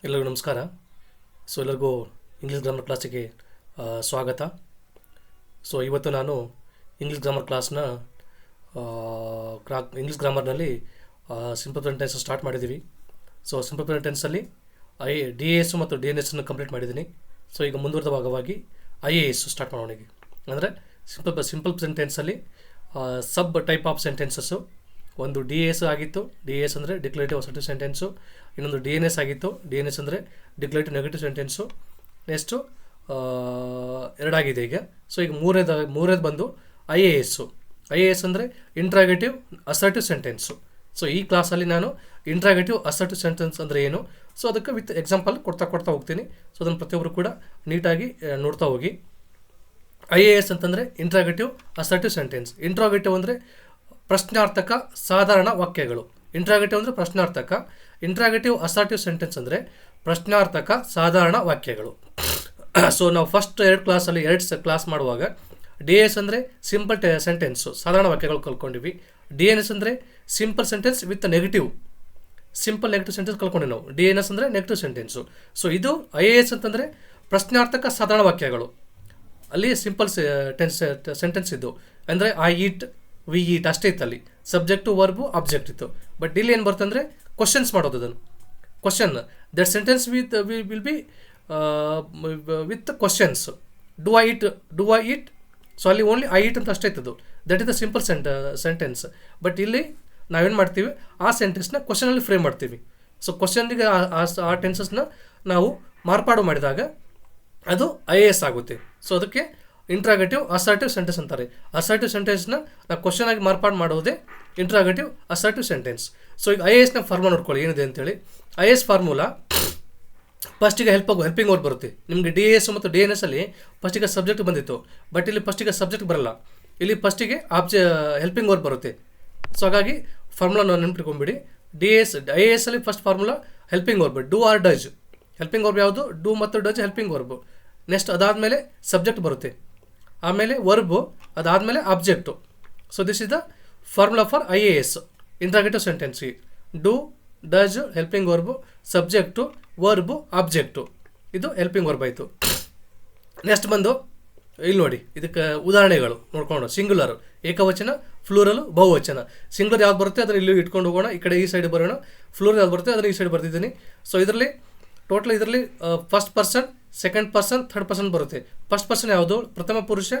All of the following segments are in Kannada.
ಎಲ್ಲರಿಗೂ ನಮಸ್ಕಾರ. ಎಲ್ಲರಿಗೂ ಇಂಗ್ಲೀಷ್ ಗ್ರಾಮರ್ ಕ್ಲಾಸಿಗೆ ಸ್ವಾಗತ. ಇವತ್ತು ನಾನು ಇಂಗ್ಲೀಷ್ ಗ್ರಾಮರ್ ಕ್ಲಾಸ್ನ ಇಂಗ್ಲೀಷ್ ಗ್ರಾಮರ್ನಲ್ಲಿ ಸಿಂಪಲ್ ಪ್ರೆಸೆಂಟ್ ಟೆನ್ಸ್ ಸ್ಟಾರ್ಟ್ ಮಾಡಿದ್ದೀವಿ. ಸಿಂಪಲ್ ಪ್ರೆಸೆಂಟ್ ಟೆನ್ಸಲ್ಲಿ ಡಿ ಎ ಎಸ್ ಮತ್ತು ಡಿ ಎನ್ ಎಸ್ನ ಕಂಪ್ಲೀಟ್ ಮಾಡಿದ್ದೀನಿ. ಈಗ ಮುಂದುವರೆದ ಭಾಗವಾಗಿ ಐ ಎ ಎಸ್ ಸ್ಟಾರ್ಟ್ ಮಾಡೋಣ. ಅಂದರೆ ಸಿಂಪಲ್ ಪ್ರೆಸೆಂಟ್ ಟೆನ್ಸಲ್ಲಿ ಸಬ್ ಟೈಪ್ ಆಫ್ ಸೆಂಟೆನ್ಸಸ್ಸು. ಒಂದು ಡಿ ಎಸ್ ಆಗಿತ್ತು, ಡಿ ಎಸ್ ಅಂದರೆ ಡಿಕ್ಲರೇಟಿವ್ ಅಸರ್ಟಿವ್ ಸೆಂಟೆನ್ಸು. ಇನ್ನೊಂದು ಡಿ ಎನ್ ಎಸ್ ಆಗಿತ್ತು, ಡಿ ಎನ್ ಎಸ್ ಅಂದರೆ ಡಿಕ್ಲರೇಟಿವ್ ನೆಗೆಟಿವ್ ಸೆಂಟೆನ್ಸು. ನೆಕ್ಸ್ಟು ಎರಡಾಗಿದೆ ಈಗ. ಈಗ ಮೂರನೇದು ಬಂದು I A S. I A S ಅಂದರೆ ಇಂಟ್ರಾಗೇಟಿವ್ ಅಸರ್ಟಿವ್ ಸೆಂಟೆನ್ಸು. ಈ ಕ್ಲಾಸಲ್ಲಿ ನಾನು ಇಂಟ್ರಾಗೇಟಿವ್ ಅಸರ್ಟಿವ್ ಸೆಂಟೆನ್ಸ್ ಅಂದರೆ ಏನು, ಅದಕ್ಕೆ ವಿತ್ ಎಕ್ಸಾಂಪಲ್ ಕೊಡ್ತಾ ಹೋಗ್ತೀನಿ. ಅದನ್ನು ಪ್ರತಿಯೊಬ್ಬರು ಕೂಡ ನೀಟಾಗಿ ನೋಡ್ತಾ ಹೋಗಿ. ಐ ಎ ಎಸ್ ಅಂತಂದರೆ ಇಂಟ್ರಾಗೇಟಿವ್ ಅಸರ್ಟಿವ್ ಸೆಂಟೆನ್ಸ್. ಇಂಟ್ರಾಗೇಟಿವ್ ಅಂದರೆ ಪ್ರಶ್ನಾರ್ಥಕ ಸಾಧಾರಣ ವಾಕ್ಯಗಳು. ಇಂಟ್ರಾಗೇಟಿವ್ ಅಂದರೆ ಪ್ರಶ್ನಾರ್ಥಕ. ಇಂಟ್ರಾಗೇಟಿವ್ ಅಸರ್ಟಿವ್ ಸೆಂಟೆನ್ಸ್ ಅಂದರೆ ಪ್ರಶ್ನಾರ್ಥಕ ಸಾಧಾರಣ ವಾಕ್ಯಗಳು. ನಾವು ಫಸ್ಟ್ ಎರಡು ಕ್ಲಾಸ್ ಮಾಡುವಾಗ ಡಿ ಎಸ್ ಅಂದರೆ ಸಿಂಪಲ್ ಸೆಂಟೆನ್ಸು, ಸಾಧಾರಣ ವಾಕ್ಯಗಳು ಕಲ್ಕೊಂಡಿವಿ. ಡಿ ಎನ್ ಎಸ್ ಅಂದರೆ simple sentence with negative sentence ಕಲ್ಕೊಂಡ್ವಿ ನಾವು. ಡಿ ಎನ್ ಎಸ್ ಅಂದರೆ ನೆಗೆಟಿವ್ ಸೆಂಟೆನ್ಸು. ಇದು ಐ ಎ ಎಸ್ ಅಂತಂದರೆ ಪ್ರಶ್ನಾರ್ಥಕ ಸಾಧಾರಣ ವಾಕ್ಯಗಳು. ಅಲ್ಲಿ ಸಿಂಪಲ್ ಸೆಂಟೆನ್ಸ್ ಇದ್ದು ಅಂದರೆ ಐ ಈಟ್, ವಿ ಈಟ್ ಅಷ್ಟೇ ಇತ್ತು. ಅಲ್ಲಿ ಸಬ್ಜೆಕ್ಟು ವರ್ಬು ಆಬ್ಜೆಕ್ಟ್ ಇತ್ತು. ಬಟ್ ಇಲ್ಲಿ ಏನು ಬರ್ತಂದರೆ ಕ್ವಶನ್ಸ್ ಮಾಡೋದು. ಅದನ್ನು question that sentence will be with questions. Do I eat. ಅಲ್ಲಿ ಓನ್ಲಿ ಐ ಈಟ್ ಅಂತ ಅಷ್ಟೇ ಇತ್ತದು. That is the simple sentence. But ಇಲ್ಲಿ ನಾವೇನು ಮಾಡ್ತೀವಿ, ಆ ಸೆಂಟೆನ್ಸ್ನ ಕ್ವಶನಲ್ಲಿ ಫ್ರೇಮ್ ಮಾಡ್ತೀವಿ. ಕ್ವಶನ್ಗೆ ಆ ಟೆನ್ಸಸ್ನ ನಾವು ಮಾರ್ಪಾಡು ಮಾಡಿದಾಗ ಅದು ಐ ಎ ಎಸ್ ಆಗುತ್ತೆ. ಅದಕ್ಕೆ ಇಂಟ್ರಾಗೇಟಿವ್ ಅಸರ್ಟಿವ್ ಸೆಂಟೆನ್ಸ್ ಅಂತಾರೆ. ಅಸರ್ಟಿವ್ ಸೆಂಟೆನ್ಸ್ನ ನಾವು ಕ್ವಶನ್ ಆಗಿ ಮಾರ್ಪಾಡು ಮಾಡೋದೇ ಇಂಟ್ರಾಗೇಟಿವ್ ಅಸರ್ಟಿವ್ ಸೆಂಟೆನ್ಸ್. ಈಗ ಐ ಎ ಎಸ್ನ ಫಾರ್ಮುಲಾ ನೋಡ್ಕೊಳ್ಳಿ ಏನಿದೆ ಅಂತೇಳಿ. ಐ ಎ ಎಸ್ ಫಾರ್ಮುಲಾ ಫಸ್ಟಿಗೆ ಹೆಲ್ಪಿಂಗ್ ವರ್ಬ್ ಬರುತ್ತೆ. ನಿಮಗೆ ಡಿ ಎಸ್ ಮತ್ತು ಡಿ ಎನ್ ಎಸ್ ಅಲ್ಲಿ ಫಸ್ಟಿಗೆ ಸಬ್ಜೆಕ್ಟ್ ಬಂದಿತ್ತು. ಬಟ್ ಇಲ್ಲಿ ಫಸ್ಟಿಗೆ ಸಬ್ಜೆಕ್ಟ್ ಬರಲ್ಲ. ಇಲ್ಲಿ ಫಸ್ಟಿಗೆ ಹೆಲ್ಪಿಂಗ್ ವರ್ಬ್ ಬರುತ್ತೆ. ಹಾಗಾಗಿ ಫಾರ್ಮುಲಾ ನಾವು ನೆನಪಿಟ್ಕೊಂಡ್ಬಿಡಿ. ಐ ಎ ಎಸ್ ಅಲ್ಲಿ first formula helping verb, do or does. Helping verb ಯಾವುದು? ಡೂ ಮತ್ತು ಡಜ್ ಹೆಲ್ಪಿಂಗ್ ವರ್ಬ್. ನೆಕ್ಸ್ಟ್ ಅದಾದಮೇಲೆ ಸಬ್ಜೆಕ್ಟ್ ಬರುತ್ತೆ, ಆಮೇಲೆ ವರ್ಬು, ಅದಾದಮೇಲೆ object. This is the formula for I A S interrogative ಸೆಂಟೆನ್ಸ್ಗೆ. Do, does helping verb, subject, verb, object. ಇದು ಹೆಲ್ಪಿಂಗ್ ವರ್ಬ್ ಆಯಿತು. ನೆಕ್ಸ್ಟ್ ಬಂದು ಇಲ್ಲಿ ನೋಡಿ, ಇದಕ್ಕೆ ಉದಾಹರಣೆಗಳು ನೋಡ್ಕೊಂಡು. ಸಿಂಗುಲರು ಏಕವಚನ, ಫ್ಲೂರಲು ಬಹುವಚನ. ಸಿಂಗುಲರ್ ಯಾವ್ದು ಬರುತ್ತೆ ಅದನ್ನು ಇಲ್ಲಿ ಇಟ್ಕೊಂಡು ಹೋಗೋಣ. ಈ ಕಡೆ ಈ ಸೈಡ್ ಬರೋಣ. ಫ್ಲೂರಲ್ ಯಾವ್ದು ಬರುತ್ತೆ ಅದನ್ನು ಈ ಸೈಡ್ ಬರ್ತಿದ್ದೀನಿ. ಇದರಲ್ಲಿ total first person, second person, third person ಬರುತ್ತೆ. ಫಸ್ಟ್ ಪರ್ಸನ್ ಯಾವುದು? ಪ್ರಥಮ ಪುರುಷ.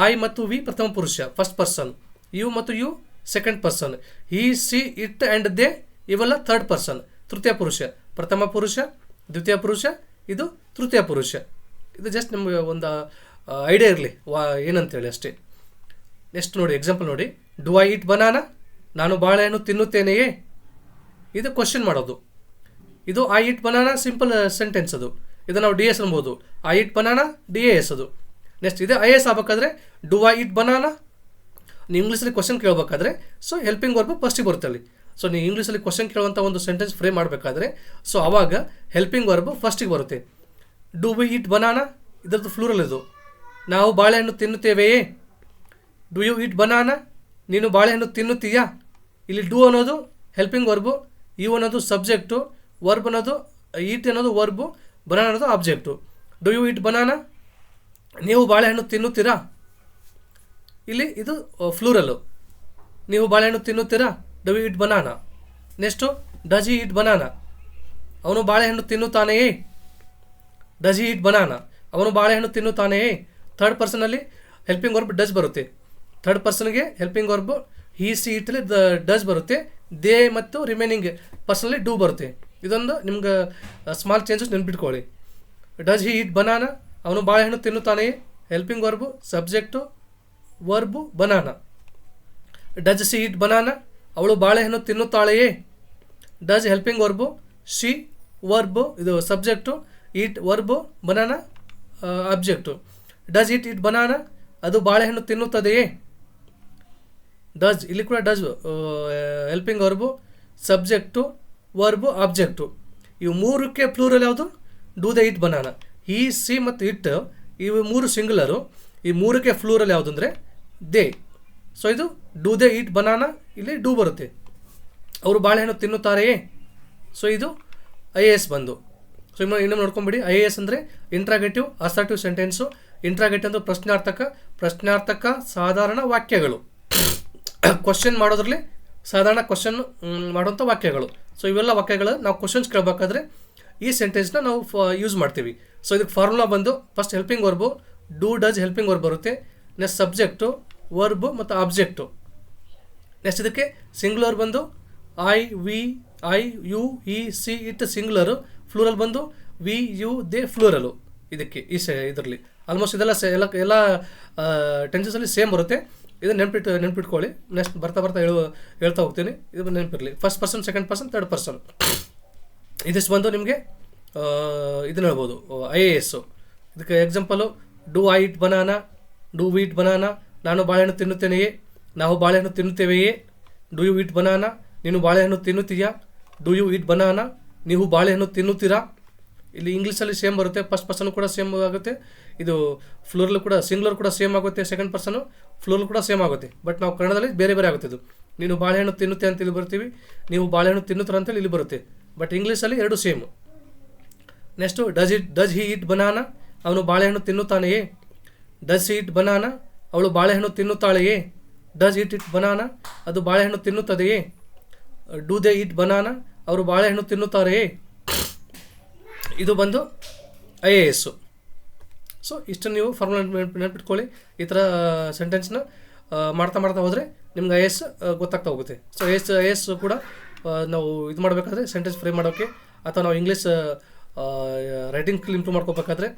ಐ ಮತ್ತು ವಿ ಪ್ರಥಮ ಪುರುಷ ಫಸ್ಟ್ ಪರ್ಸನ್. ಯು ಮತ್ತು U second person. He, C, it and they ಇವೆಲ್ಲ ಥರ್ಡ್ ಪರ್ಸನ್ ತೃತೀಯ ಪುರುಷ. ಪ್ರಥಮ ಪುರುಷ, ದ್ವಿತೀಯ ಪುರುಷ, ಇದು ತೃತೀಯ ಪುರುಷ. ಇದು ಜಸ್ಟ್ ನಮಗೆ ಒಂದು ಐಡಿಯಾ ಇರಲಿ ಏನಂತೇಳಿ ಅಷ್ಟೇ. ನೆಕ್ಸ್ಟ್ ನೋಡಿ ಎಕ್ಸಾಂಪಲ್ ನೋಡಿ. Do I eat banana? ನಾನು ಬಾಳೆಹಣ್ಣು ತಿನ್ನುತ್ತೇನೆಯೇ? ಇದು ಕ್ವಶನ್ ಮಾಡೋದು. ಇದು I eat banana simple sentence ಅದು. ಇದು ನಾವು ಡಿ ಎಸ್ ಅನ್ಬೋದು. I eat banana D A S ಅದು. ನೆಕ್ಸ್ಟ್ ಇದೆ ಐ ಎಸ್ ಆಗಬೇಕಾದ್ರೆ ಡು ಐ ಈಟ್ ಬನಾನಾ. ನೀವು ಇಂಗ್ಲೀಷಲ್ಲಿ ಕ್ವಶನ್ ಕೇಳಬೇಕಾದ್ರೆ ಹೆಲ್ಪಿಂಗ್ ವರ್ಬ್ ಫಸ್ಟಿಗೆ ಬರುತ್ತೆ ಅಲ್ಲಿ. ನೀವು ಇಂಗ್ಲೀಷಲ್ಲಿ ಕ್ವಶನ್ ಕೇಳುವಂಥ ಒಂದು ಸೆಂಟೆನ್ಸ್ ಫ್ರೇಮ್ ಮಾಡಬೇಕಾದ್ರೆ ಆವಾಗ ಹೆಲ್ಪಿಂಗ್ ವರ್ಬ್ ಫಸ್ಟಿಗೆ ಬರುತ್ತೆ. ಡು ವಿ ಈಟ್ ಬನಾನಾ ಇದರದ್ದು ಫ್ಲೂರಲ್ ಇದು. ನಾವು ಬಾಳೆಹಣ್ಣು ತಿನ್ನುತ್ತೇವೆಯೇ? Do you eat banana? ನೀನು ಬಾಳೆಹಣ್ಣು ತಿನ್ನುತ್ತೀಯಾ? ಇಲ್ಲಿ ಡು ಅನ್ನೋದು ಹೆಲ್ಪಿಂಗ್ ವರ್ಬು, ಯು ಅನ್ನೋದು ಸಬ್ಜೆಕ್ಟು, ವರ್ಬ್ ಅನ್ನೋದು ಈಟ್ ಅನ್ನೋದು ವರ್ಬು, ಬನಾನಾ ಅನ್ನೋದು object. Do you eat banana? ನೀವು ಬಾಳೆಹಣ್ಣು ತಿನ್ನುತ್ತೀರಾ? ಇಲ್ಲಿ ಇದು ಫ್ಲೂರಲ್ಲು. ನೀವು ಬಾಳೆಹಣ್ಣು ತಿನ್ನುತ್ತೀರಾ? Do you eat banana. Next does he eat banana? ಅವನು ಬಾಳೆಹಣ್ಣು ತಿನ್ನುತ್ತಾನೆಯೇ? Does he eat banana? ಅವನು ಬಾಳೆಹಣ್ಣು ತಿನ್ನುತ್ತಾನೆಯೇ? ಥರ್ಡ್ ಪರ್ಸನಲ್ಲಿ ಹೆಲ್ಪಿಂಗ್ ವರ್ಬ್ ಡಜ್ ಬರುತ್ತೆ. ಥರ್ಡ್ ಪರ್ಸನ್ಗೆ ಹೆಲ್ಪಿಂಗ್ ವರ್ಬ್ ಹಿ, ಸಿ, ಇಟ್ಲಿ ಡಜ್ ಬರುತ್ತೆ. ದೇ ಮತ್ತು ರಿಮೈನಿಂಗ್ ಪರ್ಸನಲ್ಲಿ ಡೂ ಬರುತ್ತೆ. ಇದೊಂದು ನಿಮ್ಗೆ ಸ್ಮಾಲ್ ಚೇಂಜಸ್ ನೆನ್ಪಿಟ್ಕೊಳ್ಳಿ. Does he eat banana? ಅವನು ಬಾಳೆಹಣ್ಣು ತಿನ್ನುತ್ತಾನೆಯೇ? Helping verb, subject, verb, banana. Does she eat banana? ಅವಳು ಬಾಳೆಹಣ್ಣು ತಿನ್ನುತ್ತಾಳೆಯೇ? Does helping verb, she verb, ಇದು subject, eat verb, banana object. Does it eat banana? ಅದು ಬಾಳೆಹಣ್ಣು ತಿನ್ನುತ್ತದೆಯೇ? ಡಜ್, ಇಲ್ಲಿ ಕೂಡ does helping verb, subject, verb, object. ಇವು ಮೂರಕ್ಕೆ ಪ್ಲೂರಲ್ ಯಾವುದು? Do they eat banana. He, she ಮತ್ತು ಇಟ್ ಇವು ಮೂರು ಸಿಂಗುಲರು. ಈ ಮೂರಕ್ಕೆ ಫ್ಲೂರಲ್ ಯಾವುದು ಅಂದರೆ ದೇ. ಇದು ಡೂ ದೇ ಈಟ್ ಬನಾನಾ, ಇಲ್ಲಿ ಡೂ ಬರುತ್ತೆ. ಅವರು ಬಾಳೆಹಣ್ಣು ತಿನ್ನುತ್ತಾರೆಯೇ? ಇದು ಐ ಎ ಎಸ್ ಬಂದು. ಸೊ ಇನ್ನೊಮ್ಮೆ ನೋಡ್ಕೊಂಬಿಡಿ. IAS ಅಂದರೆ ಇಂಟ್ರಾಗೇಟಿವ್ ಅಸರ್ಟಿವ್ ಸೆಂಟೆನ್ಸು. ಇಂಟ್ರಾಗೇಟಿವ್ ಅಂದರೆ ಪ್ರಶ್ನಾರ್ಥಕ ಸಾಧಾರಣ ವಾಕ್ಯಗಳು. ಕ್ವಶನ್ ಮಾಡೋದ್ರಲ್ಲಿ ಸಾಧಾರಣ ಕ್ವಶನ್ ಮಾಡುವಂಥ ವಾಕ್ಯಗಳು. ಸೊ ಇವೆಲ್ಲ ವಾಕ್ಯಗಳು ನಾವು ಕ್ವಶನ್ಸ್ ಕೇಳಬೇಕಾದ್ರೆ ಈ ಸೆಂಟೆನ್ಸ್ನ ನಾವು ಯೂಸ್ ಮಾಡ್ತೀವಿ. ಸೊ ಇದಕ್ಕೆ ಫಾರ್ಮುಲಾ ಬಂದು first helping verb do does helping verb ಬರುತ್ತೆ. ನೆಕ್ಸ್ಟ್ ಸಬ್ಜೆಕ್ಟು, ವರ್ಬು ಮತ್ತು ಆಬ್ಜೆಕ್ಟು. ನೆಕ್ಸ್ಟ್ ಇದಕ್ಕೆ ಸಿಂಗ್ಯುಲರ್ ಬಂದು I, we, I, you, he, she, it singular. Plural ಬಂದು ವಿ, ಯು, ದೇ ಫ್ಲೂರಲು. ಇದಕ್ಕೆ ಇದರಲ್ಲಿ ಆಲ್ಮೋಸ್ಟ್ ಇದೆಲ್ಲ ಎಲ್ಲ ಟೆನ್ಸಸಲ್ಲಿ ಸೇಮ್ ಬರುತ್ತೆ. ಇದು ನೆನ್ಪಿಟ್ಕೊಳ್ಳಿ. ನೆಕ್ಸ್ಟ್ ಬರ್ತಾ ಹೇಳ್ತಾ ಹೋಗ್ತೀನಿ. ಇದು ನೆನಪಿರಲಿ. First person, second person, third person. ಇದಿಷ್ಟು ಬಂದು ನಿಮಗೆ ಇದನ್ನ ಹೇಳ್ಬೋದು IAS. ಇದಕ್ಕೆ example do I it banana, do we it banana. ನಾನು ಬಾಳೆಹಣ್ಣು ತಿನ್ನುತ್ತೇನೆಯೇ, ನಾವು ಬಾಳೆಹಣ್ಣು ತಿನ್ನುತ್ತೇವೆಯೇ. ಡೂ ಯು ಇಟ್ ಬನಾನಾ, ನೀನು ಬಾಳೆಹಣ್ಣು ತಿನ್ನುತ್ತೀಯಾ. ಡೂ ಯು ಇಟ್ ಬನಾನಾ, ನೀವು ಬಾಳೆಹಣ್ಣು ತಿನ್ನುತ್ತೀರಾ. ಇಲ್ಲಿ ಇಂಗ್ಲೀಷಲ್ಲಿ ಸೇಮ್ ಬರುತ್ತೆ. ಫಸ್ಟ್ ಪರ್ಸನ್ ಕೂಡ ಸೇಮ್ ಆಗುತ್ತೆ. ಇದು ಫ್ಲೋರಲ್ ಕೂಡ ಸಿಂಗ್ಯುಲರ್ ಕೂಡ ಸೇಮ್ ಆಗುತ್ತೆ. ಸೆಕೆಂಡ್ ಪರ್ಸನು ಫ್ಲೋರಲ್ ಕೂಡ ಸೇಮ್ ಆಗುತ್ತೆ. ಬಟ್ ನಾವು ಕನ್ನಡದಲ್ಲಿ ಬೇರೆ ಆಗುತ್ತೆ. ಇದು ನೀನು ಬಾಳೆಹಣ್ಣು ತಿನ್ನುತ್ತೆ ಅಂತ ಇಲ್ಲಿ ಬರ್ತೀವಿ, ನೀವು ಬಾಳೆಹಣ್ಣು ತಿನ್ನುತ್ತರ ಅಂತೇಳಿ ಇಲ್ಲಿ ಬರುತ್ತೆ. ಬಟ್ ಇಂಗ್ಲೀಷಲ್ಲಿ ಎರಡು same. Next does he it banana, ಅವನು ಬಾಳೆಹಣ್ಣು ತಿನ್ನುತ್ತಾನೆಯೇ. ಡಸ್ ಹಿ ಇಟ್ ಬನಾನಾ, ಅವಳು ಬಾಳೆಹಣ್ಣು ತಿನ್ನುತ್ತಾಳೆಯೇ. ಡಸ್ ಇಟ್ ಬನಾನಾ, ಅದು ಬಾಳೆಹಣ್ಣು ತಿನ್ನುತ್ತದೆಯೇ. ಡೂ ದೇ ಇಟ್ ಬನಾನಾ, ಅವರು ಬಾಳೆಹಣ್ಣು ತಿನ್ನುತ್ತಾರೆಯೇ. ಇದು ಬಂದು IAS. ಸೊ ಇಷ್ಟನ್ನು ನೀವು ಫಾರ್ಮುಲಾ ನೆನಪಿಟ್ಕೊಳ್ಳಿ. ಈ ಥರ ಸೆಂಟೆನ್ಸ್ನ ಮಾಡ್ತಾ ಹೋದರೆ ನಿಮ್ಗೆ IAS ಗೊತ್ತಾಗ್ತಾ ಹೋಗುತ್ತೆ. ಸೊ IAS ಕೂಡ ನಾವು ಇದು ಮಾಡಬೇಕಾದ್ರೆ ಸೆಂಟೆನ್ಸ್ ಫ್ರೇಮ್ ಮಾಡೋಕ್ಕೆ, ಅಥವಾ ನಾವು ಇಂಗ್ಲೀಷ್ ರೈಟಿಂಗ್ ಸ್ಕಿಲ್ ಇಂಪ್ರೂವ್ ಮಾಡ್ಕೋಬೇಕಾದ್ರೆ,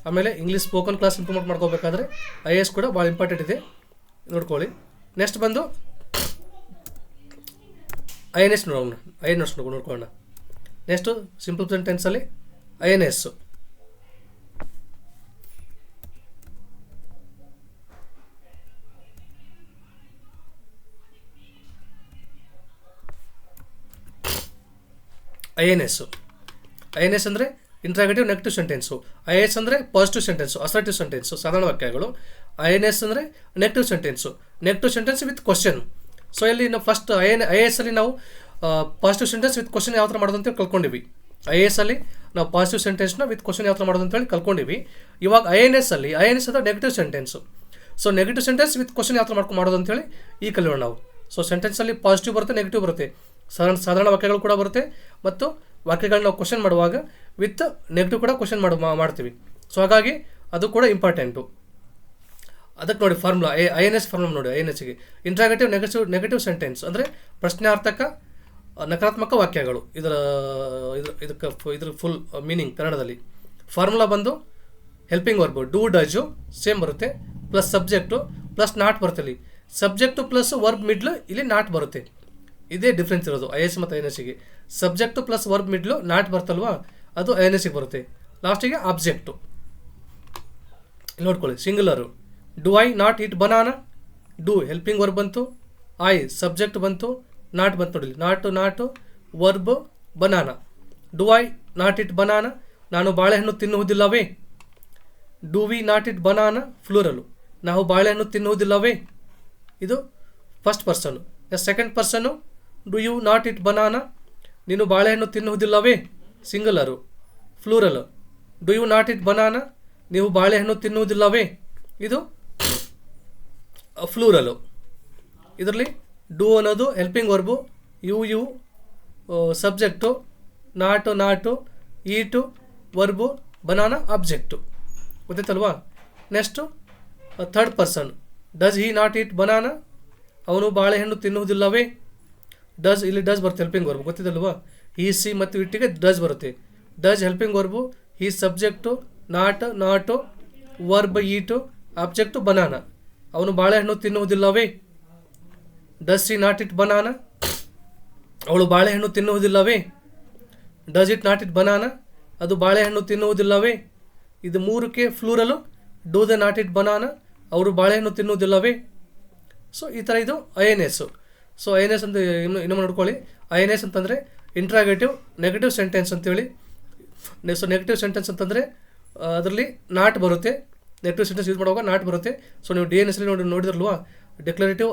ಆಮೇಲೆ ಇಂಗ್ಲೀಷ್ ಸ್ಪೋಕನ್ ಕ್ಲಾಸ್ ಇಂಪ್ರೂವ್ ಮಾಡ್ಕೋಬೇಕಾದ್ರೆ IAS ಕೂಡ ಭಾಳ ಇಂಪಾರ್ಟೆಂಟ್ ಇದೆ, ನೋಡ್ಕೊಳ್ಳಿ. ನೆಕ್ಸ್ಟ್ ಬಂದು INS ನೋಡ್ಕೊಳ್ಳೋಣ. ನೆಕ್ಸ್ಟು ಸಿಂಪಲ್ ಸೆಂಟೆನ್ಸಲ್ಲಿ INS. INS ಅಂದರೆ ಇಂಟ್ರಾಗೇಟಿವ್ ನೆಗೆಟಿವ್ ಸೆಂಟೆನ್ಸು. IAS ಅಂದರೆ ಪಾಸಿಟಿವ್ ಸೆಂಟೆನ್ಸು, ಅಸರ್ಟಿವ್ ಸೆಂಟೆನ್ಸು, ಸಾಧಾರಣ ವಾಕ್ಯಗಳು. INS ಅಂದರೆ negative sentence with question. So ಇಲ್ಲಿ ನಾವು ಫಸ್ಟ್ IAS ಅಲ್ಲಿ ನಾವು ಪಾಸಿಟಿವ್ ಸೆಂಟೆನ್ಸ್ ವಿತ್ ಕ್ವಶನ್ ಯಾವ ಥರ ಮಾಡೋದು ಅಂತೇಳಿ ಕಲ್ಕೊಂಡಿವಿ. IAS ಅಲ್ಲಿ ನಾವು ಪಾಸಿಟಿವ್ ಸೆಂಟೆನ್ಸ್ನ ವಿತ್ ಕ್ವಶನ್ ಯಾವ ಥರ ಮಾಡೋದು ಅಂತೇಳಿ ಕಲ್ಕೊಂಡಿವಿ. ಇವಾಗ INS ಅಂದರೆ negative sentence. So negative sentence with question ಯಾವ ಥರ ಮಾಡೋದು ಅಂತೇಳಿ ಈ ಕಲಿಯೋಣ ನಾವು. ಸೊ ಸೆಂಟೆನ್ಸಲ್ಲಿ ಪಾಸಿಟಿವ್ ಬರುತ್ತೆ, ನೆಗೆಟಿವ್ ಬರುತ್ತೆ, ಸಾಧಾರಣ ವಾಕ್ಯಗಳು ಕೂಡ ಬರುತ್ತೆ, ಮತ್ತು ವಾಕ್ಯಗಳನ್ನ ನಾವು ಕ್ವಶನ್ ಮಾಡುವಾಗ ವಿತ್ ನೆಗೆಟಿವ್ ಕೂಡ ಕ್ವಶನ್ ಮಾಡ್ತೀವಿ. ಸೊ ಹಾಗಾಗಿ ಅದು ಕೂಡ ಇಂಪಾರ್ಟೆಂಟು. ಅದಕ್ಕೆ ನೋಡಿ ಫಾರ್ಮುಲಾ INS ಫಾರ್ಮುಲಾ ನೋಡಿ. INSಗೆ ಇಂಟ್ರಾಗೇಟಿವ್ ನೆಗೆಟಿವ್ ಸೆಂಟೆನ್ಸ್ ಅಂದರೆ ಪ್ರಶ್ನಾರ್ಥಕ ನಕಾರಾತ್ಮಕ ವಾಕ್ಯಗಳು. ಇದ್ರ ಫುಲ್ ಮೀನಿಂಗ್ ಕನ್ನಡದಲ್ಲಿ. ಫಾರ್ಮುಲಾ ಬಂದು ಹೆಲ್ಪಿಂಗ್ ವರ್ಬು ಡೂ ಡಜು ಸೇಮ್ ಬರುತ್ತೆ, ಪ್ಲಸ್ ಸಬ್ಜೆಕ್ಟು ಪ್ಲಸ್ ನಾಟ್ ಬರುತ್ತೆ. ಇಲ್ಲಿ ಸಬ್ಜೆಕ್ಟು ಪ್ಲಸ್ ವರ್ಬ್ ಮಿಡ್ಲು, ಇಲ್ಲಿ ನಾಟ್ ಬರುತ್ತೆ. ಇದೇ ಡಿಫ್ರೆನ್ಸ್ ಇರೋದು IAS ಮತ್ತು INSಗೆ. Subject plus verb middle not ಬರ್ತಲ್ವಾ, ಅದು INSಗೆ ಬರುತ್ತೆ. ಲಾಸ್ಟಿಗೆ ಆಬ್ಜೆಕ್ಟು ನೋಡ್ಕೊಳ್ಳಿ. Singular do I not eat banana, do helping verb ಬಂತು, ಐ ಸಬ್ಜೆಕ್ಟ್ ಬಂತು, ನಾಟ್ ಬಂತು ನೋಡಿ. Not verb banana. Do I not eat banana, ನಾನು ಬಾಳೆಹಣ್ಣು ತಿನ್ನುವುದಿಲ್ಲವೇ. Do we not eat banana plural, ನಾವು ಬಾಳೆಹಣ್ಣು ತಿನ್ನುವುದಿಲ್ಲವೇ. ಇದು first person. Second person do you not eat banana, ನೀನು ಬಾಳೆಹಣ್ಣು ತಿನ್ನುವುದಿಲ್ಲವೇ. Singular plural do you not eat banana, ನೀವು ಬಾಳೆಹಣ್ಣು ತಿನ್ನುವುದಿಲ್ಲವೇ. ಇದು ಫ್ಲೂರಲು. ಇದರಲ್ಲಿ ಡೂ ಅನ್ನೋದು helping verb, you subject, not eat verb, banana object. ಗೊತ್ತಾಯ್ತಲ್ವಾ. Next third person does he not eat banana, ಅವನು ಬಾಳೆಹಣ್ಣು ತಿನ್ನುವುದಿಲ್ಲವೇ. ಇಲ್ಲಿ ಡಸ್ ಬರುತ್ತೆ ಹೆಲ್ಪಿಂಗ್ ವರ್ಬು, ಗೊತ್ತಿದ್ದಲ್ವಾ. ಈ ಸಿ ಮತ್ತು ಇಟ್ಟಿಗೆ ಡಸ್ ಬರುತ್ತೆ. ಡಸ್ ಹೆಲ್ಪಿಂಗ್ ವರ್ಬು, ಈ subject, not verb eat, object banana, ಅವನು ಬಾಳೆಹಣ್ಣು ತಿನ್ನುವುದಿಲ್ಲವೇ. Does she not eat banana, ಅವಳು ಬಾಳೆಹಣ್ಣು ತಿನ್ನುವುದಿಲ್ಲವೇ. Does it not eat banana, ಅದು ಬಾಳೆಹಣ್ಣು ತಿನ್ನುವುದಿಲ್ಲವೇ. ಇದು ಮೂರಕ್ಕೆ plural do they not eat banana, ಅವರು ಬಾಳೆಹಣ್ಣು ತಿನ್ನುವುದಿಲ್ಲವೇ. ಸೊ ಈ ಥರ ಇದು INS. ಸೊ INS ಅಂತ ಇನ್ನೊಮ್ಮೆ ನೋಡ್ಕೊಳ್ಳಿ. INS ಅಂತಂದರೆ ಇಂಟ್ರಾಗೇಟಿವ್ ನೆಗೆಟಿವ್ ಸೆಂಟೆನ್ಸ್ ಅಂತೇಳಿ. ಸೊ ನೆಗೆಟಿವ್ ಸೆಂಟೆನ್ಸ್ ಅಂತಂದರೆ ಅದರಲ್ಲಿ ನಾಟ್ ಬರುತ್ತೆ. ನೆಗೆಟಿವ್ ಸೆಂಟೆನ್ಸ್ ಯೂಸ್ ಮಾಡುವಾಗ ನಾಟ್ ಬರುತ್ತೆ. ಸೊ ನೀವು DNS ನೋಡಿದ್ರಲ್ವಾ, ಡಿಕ್ಲರೇಟಿವ್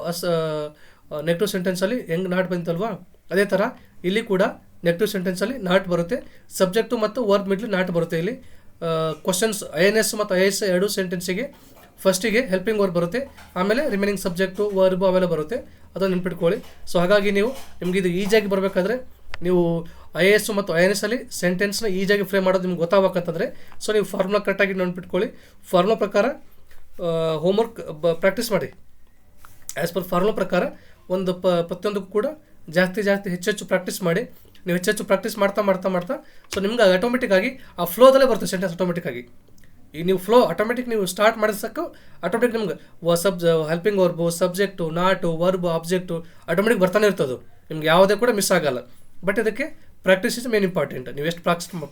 ನೆಗೆಟಿವ್ ಸೆಂಟೆನ್ಸಲ್ಲಿ ಹೆಂಗೆ ನಾಟ್ ಬಂತಲ್ವಾ, ಅದೇ ಥರ ಇಲ್ಲಿ ಕೂಡ ನೆಗೆಟಿವ್ ಸೆಂಟೆನ್ಸಲ್ಲಿ ನಾಟ್ ಬರುತ್ತೆ, ಸಬ್ಜೆಕ್ಟು ಮತ್ತು ವರ್ಬ್ ಮಿಡ್ಲ್ ನಾಟ್ ಬರುತ್ತೆ. ಇಲ್ಲಿ ಕ್ವಶನ್ಸ್ INS ಮತ್ತು IAS ಎರಡು ಸೆಂಟೆನ್ಸಿಗೆ ಫಸ್ಟಿಗೆ ಹೆಲ್ಪಿಂಗ್ ವರ್ಬ್ ಬರುತ್ತೆ, ಆಮೇಲೆ ರಿಮೈನಿಂಗ್ ಸಬ್ಜೆಕ್ಟು ವರ್ಬು ಅವೆಲ್ಲ ಬರುತ್ತೆ, ಅದನ್ನು ನೆನ್ಪಿಟ್ಕೊಳ್ಳಿ. ಸೊ ಹಾಗಾಗಿ ನಿಮ್ಗೆ ಇದು ಈಜಿಯಾಗಿ ಬರಬೇಕಾದ್ರೆ ನೀವು IAS ಮತ್ತು INS ಅಲ್ಲಿ ಸೆಂಟೆನ್ಸ್ನ ಈಜಿಯಾಗಿ ಫ್ರೇಮ್ ಮಾಡೋದು ನಿಮ್ಗೆ ಗೊತ್ತಾಗಬೇಕಂತಂದರೆ ಸೊ ನೀವು ಫಾರ್ಮುಲಾ ಕರೆಕ್ಟಾಗಿ ನೆನ್ಪಿಟ್ಕೊಳ್ಳಿ. ಫಾರ್ಮುಲಾ ಪ್ರಕಾರ ಹೋಮ್ವರ್ಕ್ ಪ್ರಾಕ್ಟೀಸ್ ಮಾಡಿ. ಆ್ಯಸ್ ಪರ್ ಫಾರ್ಮುಲಾ ಪ್ರಕಾರ ಒಂದು ಪ್ರತಿಯೊಂದಕ್ಕೂ ಕೂಡ ಜಾಸ್ತಿ ಹೆಚ್ಚು ಪ್ರಾಕ್ಟೀಸ್ ಮಾಡಿ. ನೀವು ಹೆಚ್ಚು ಪ್ರಾಕ್ಟೀಸ್ ಮಾಡ್ತಾ ಸೊ ನಿಮ್ಗೆ ಆಟೋಮೆಟಿಕ್ಕಾಗಿ ಆ ಫ್ಲೋದಲ್ಲೇ ಬರುತ್ತೆ ಸೆಂಟೆನ್ಸ್ ಆಟೋಮೆಟಿಕ್ಕಾಗಿ. ಈಗ ನೀವು ಫ್ಲೋ ಆಟೋಮೆಟಿಕ್ ನೀವು ಸ್ಟಾರ್ಟ್ ಮಾಡಿದ ಸಾಕು ಆಟೋಮೆಟಿಕ್ ನಿಮ್ಗೆ helping verb, subject, not, verb, object automatic ಬರ್ತಾನೆ ಇರ್ತದೆ, ನಿಮ್ಗೆ ಯಾವುದೇ ಕೂಡ ಮಿಸ್ ಆಗಲ್ಲ. ಬಟ್ ಇದಕ್ಕೆ ಪ್ರಾಕ್ಟೀಸ್ ಇಸ್ ಮೇನ್ ಇಂಪಾರ್ಟೆಂಟ್. ನೀವು ಎಷ್ಟು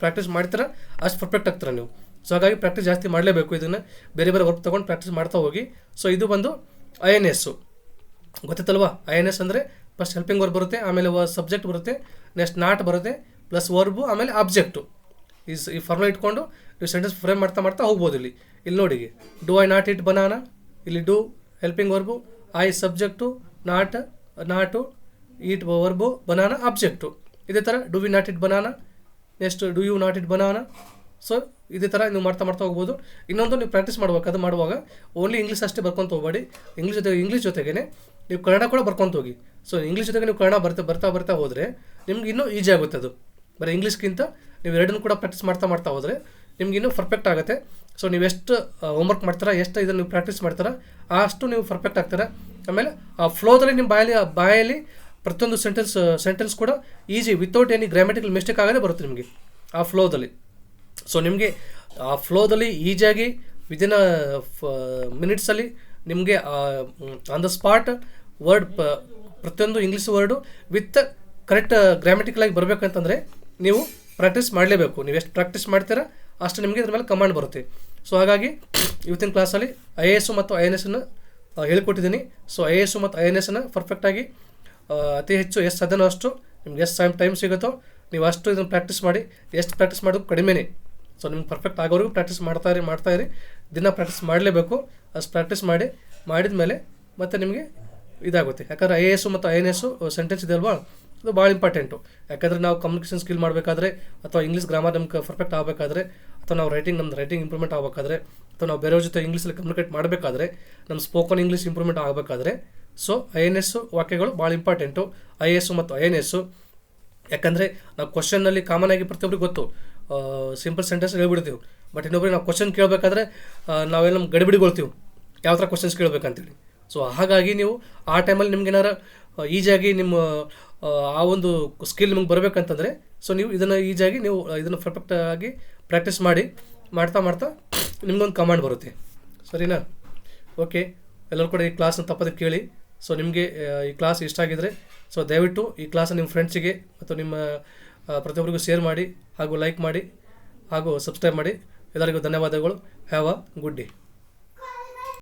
ಪ್ರಾಕ್ಟೀಸ್ ಮಾಡ್ತೀರಾ ಅಷ್ಟು ಪರ್ಫೆಕ್ಟ್ ಆಗ್ತೀರ ನೀವು. ಸೊ ಹಾಗಾಗಿ ಪ್ರಾಕ್ಟೀಸ್ ಜಾಸ್ತಿ ಮಾಡಲೇಬೇಕು. ಇದನ್ನು ಬೇರೆ ವರ್ಕ್ ತೊಗೊಂಡು ಪ್ರಾಕ್ಟೀಸ್ ಮಾಡ್ತಾ ಹೋಗಿ. ಸೊ ಇದು ಬಂದು INS ಗೊತ್ತಿತ್ತಲ್ವಾ? INS ಅಂದರೆ ಫಸ್ಟ್ ಹೆಲ್ಪಿಂಗ್ ವರ್ಬ್ ಬರುತ್ತೆ, ಆಮೇಲೆ ಸಬ್ಜೆಕ್ಟ್ ಬರುತ್ತೆ, ನೆಕ್ಸ್ಟ್ ನಾಟ್ ಬರುತ್ತೆ, ಪ್ಲಸ್ ವರ್ಬು, ಆಮೇಲೆ ಆಬ್ಜೆಕ್ಟು. ಈ ಫಾರ್ಮುಲಾ ಇಟ್ಕೊಂಡು ನೀವು ಸೆಂಟೆನ್ಸ್ ಫ್ರೇಮ್ ಮಾಡ್ತಾ ಹೋಗ್ಬೋದು. ಇಲ್ಲಿ ನೋಡಿ, do I not eat banana, ಇಲ್ಲಿ do helping verb, I subject, not eat verb, banana object. ಇದೇ ಥರ do we not eat banana, next do you not eat banana. So ಇದೇ ಥರ ನೀವು ಮಾಡ್ತಾ ಹೋಗ್ಬೋದು. ಇನ್ನೊಂದು ನೀವು ಪ್ರಾಕ್ಟೀಸ್ ಮಾಡುವಾಗ ಓನ್ಲಿ ಇಂಗ್ಲೀಷ್ ಅಷ್ಟೇ ಬರ್ಕೊತ ಹೋಗಬೇಡಿ. ಇಂಗ್ಲೀಷ್ ಜೊತೆಗೇ ನೀವು ಕನ್ನಡ ಕೂಡ ಬರ್ಕೊತ ಹೋಗಿ. ಸೊ ಇಂಗ್ಲೀಷ್ ಜೊತೆಗೆ ನೀವು ಕನ್ನಡ ಬರ್ತಾ ಹೋದರೆ ನಿಮ್ಗೆ ಇನ್ನೂ ಈಜಿ ಆಗುತ್ತೆ. ಅದು ಬರೀ ಇಂಗ್ಲೀಷ್ಗಿಂತ ನೀವು ಎರಡನ್ನೂ ಕೂಡ ಪ್ರಾಕ್ಟೀಸ್ ಮಾಡ್ತಾ ಹೋದರೆ ನಿಮ್ಗೆ ಇನ್ನೂ ಪರ್ಫೆಕ್ಟ್ ಆಗುತ್ತೆ. ಸೊ ನೀವು ಎಷ್ಟು ಹೋಮ್ವರ್ಕ್ ಮಾಡ್ತೀರಾ, ಎಷ್ಟು ಇದನ್ನು ನೀವು ಪ್ರಾಕ್ಟೀಸ್ ಮಾಡ್ತೀರಾ ಅಷ್ಟು ನೀವು ಪರ್ಫೆಕ್ಟ್ ಆಗ್ತೀರಾ. ಆಮೇಲೆ ಆ ಫ್ಲೋದಲ್ಲಿ ನಿಮ್ಮ ಬಾಯಲ್ಲಿ ಪ್ರತಿಯೊಂದು ಸೆಂಟೆನ್ಸ್ ಕೂಡ easy without any grammatical mistake ಆಗದೆ ಬರುತ್ತೆ ನಿಮಗೆ ಆ ಫ್ಲೋದಲ್ಲಿ. ಸೊ ನಿಮಗೆ ಆ ಫ್ಲೋದಲ್ಲಿ ಈಜಿಯಾಗಿ ವಿದಿನ್ ಮಿನಿಟ್ಸಲ್ಲಿ ನಿಮಗೆ ಆನ್ ದ ಸ್ಪಾಟ್ ವರ್ಡ್ ಪ್ರತಿಯೊಂದು ಇಂಗ್ಲೀಷ್ ವರ್ಡು ವಿತ್ ಕರೆಕ್ಟ್ ಗ್ರಾಮೆಟಿಕಲಾಗಿ ಬರಬೇಕಂತಂದರೆ ನೀವು ಪ್ರಾಕ್ಟೀಸ್ ಮಾಡಲೇಬೇಕು. ನೀವು ಎಷ್ಟು ಪ್ರಾಕ್ಟೀಸ್ ಮಾಡ್ತೀರಾ ಅಷ್ಟು ನಿಮಗೆ ಇದ್ರ ಮೇಲೆ ಕಮಾಂಡ್ ಬರುತ್ತೆ. ಸೊ ಹಾಗಾಗಿ ಇವತ್ತಿನ ಕ್ಲಾಸಲ್ಲಿ IAS ಮತ್ತು INSನ ಹೇಳಿಕೊಟ್ಟಿದ್ದೀನಿ. ಸೊ IAS ಮತ್ತು INSನ ಪರ್ಫೆಕ್ಟಾಗಿ ಅತಿ ಹೆಚ್ಚು ಎಷ್ಟು ಸಾಧ್ಯನೋ ಅಷ್ಟು ನಿಮ್ಗೆ ಎಷ್ಟು ಟೈಮ್ ಸಿಗುತ್ತೋ ನೀವು ಅಷ್ಟು ಇದನ್ನು ಪ್ರಾಕ್ಟೀಸ್ ಮಾಡಿ. ಎಷ್ಟು ಪ್ರಾಕ್ಟೀಸ್ ಮಾಡೋದು ಕಡಿಮೆನೇ. ಸೊ ನಿಮ್ಗೆ ಪರ್ಫೆಕ್ಟ್ ಆಗೋವರೆಗೂ ಪ್ರಾಕ್ಟೀಸ್ ಮಾಡ್ತಾಯಿರಿ. ದಿನ ಪ್ರಾಕ್ಟೀಸ್ ಮಾಡಲೇಬೇಕು. ಅಷ್ಟು ಪ್ರಾಕ್ಟೀಸ್ ಮಾಡಿದ ಮೇಲೆ ಮತ್ತೆ ನಿಮಗೆ ಇದಾಗುತ್ತೆ. ಯಾಕಂದರೆ IAS ಮತ್ತು INS ಸೆಂಟೆನ್ಸ್ ಇದೆ ಅಲ್ವಾ, ಅದು ಭಾಳ ಇಂಪಾರ್ಟೆಂಟು. ಯಾಕಂದರೆ ನಾವು ಕಮ್ಯುನಿಕೇಷನ್ ಸ್ಕಿಲ್ ಮಾಡಬೇಕಾದ್ರೆ, ಅಥವಾ ಇಂಗ್ಲೀಷ್ ಗ್ರಾಮರ್ ನಮ್ಗೆ ಪರ್ಫೆಕ್ಟ್ ಆಗಬೇಕಾದ್ರೆ, ಅಥವಾ ನಾವು ನಮ್ದು ರೈಟಿಂಗ್ ಇಂಪ್ರೂವ್ಮೆಂಟ್ ಆಗಬೇಕಾದ್ರೆ, ಅಥವಾ ನಾವು ಬೇರೆಯವ್ರ ಜೊತೆ ಇಂಗ್ಲೀಷಲ್ಲಿ ಕಮ್ಯುನಿಕೇಟ್ ಮಾಡಬೇಕಾದ್ರೆ, ನಮ್ಮ ಸ್ಪೋಕನ್ ಇಂಗ್ಲೀಷ್ ಇಂಪ್ರೂವ್ಮೆಂಟ್ ಆಗಬೇಕಾದ್ರೆ ಸೊ INS ವಾಕ್ಯಗಳು ಭಾಳ ಇಂಪಾರ್ಟೆಂಟು. IAS ಮತ್ತು INS ಯಾಕಂದರೆ ನಾವು ಕ್ವಶನ್ನಲ್ಲಿ ಕಾಮನ್ ಆಗಿ ಪ್ರತಿಯೊಬ್ಬರಿಗೆ ಗೊತ್ತು, ಸಿಂಪಲ್ ಸೆಂಟೆನ್ಸ್ ಹೇಳ್ಬಿಡ್ತೀವಿ. ಬಟ್ ಇನ್ನೊಬ್ಬರಿಗೆ ನಾವು ಕ್ವಶನ್ ಕೇಳಬೇಕಾದ್ರೆ ನಾವೆಲ್ಲ ನಮ್ಮ ಗಡಿಬಿಡಿಗೊಳ್ತೀವಿ ಯಾವ ಥರ ಕ್ವಶನ್ಸ್ ಕೇಳಬೇಕಂತೇಳಿ. ಸೊ ಹಾಗಾಗಿ ನೀವು ಆ ಟೈಮಲ್ಲಿ ನಿಮ್ಗೆ ಏನಾರು ಈಜಿಯಾಗಿ ನಿಮ್ಮ ಆ ಒಂದು ಸ್ಕಿಲ್ ನಿಮ್ಗೆ ಬರಬೇಕಂತಂದರೆ ಸೊ ನೀವು ಇದನ್ನು ಈಜಿಯಾಗಿ ನೀವು ಇದನ್ನು ಪರ್ಫೆಕ್ಟಾಗಿ ಪ್ರಾಕ್ಟೀಸ್ ಮಾಡ್ತಾ ನಿಮ್ಗೊಂದು ಕಮಾಂಡ್ ಬರುತ್ತೆ. ಸರಿನಾ? ಓಕೆ, ಎಲ್ಲರೂ ಕೂಡ ಈ ಕ್ಲಾಸ್ನ ತಪ್ಪದೆ ಕೇಳಿ. ಸೊ ನಿಮಗೆ ಈ ಕ್ಲಾಸ್ ಇಷ್ಟ ಆಗಿದರೆ ಸೊ ದಯವಿಟ್ಟು ಈ ಕ್ಲಾಸನ್ನು ನಿಮ್ಮ ಫ್ರೆಂಡ್ಸಿಗೆ ಮತ್ತು ನಿಮ್ಮ ಪ್ರತಿಯೊಬ್ಬರಿಗೂ ಶೇರ್ ಮಾಡಿ, ಹಾಗೂ ಲೈಕ್ ಮಾಡಿ, ಹಾಗೂ ಸಬ್ಸ್ಕ್ರೈಬ್ ಮಾಡಿ. ಎಲ್ಲರಿಗೂ ಧನ್ಯವಾದಗಳು. Have a good day.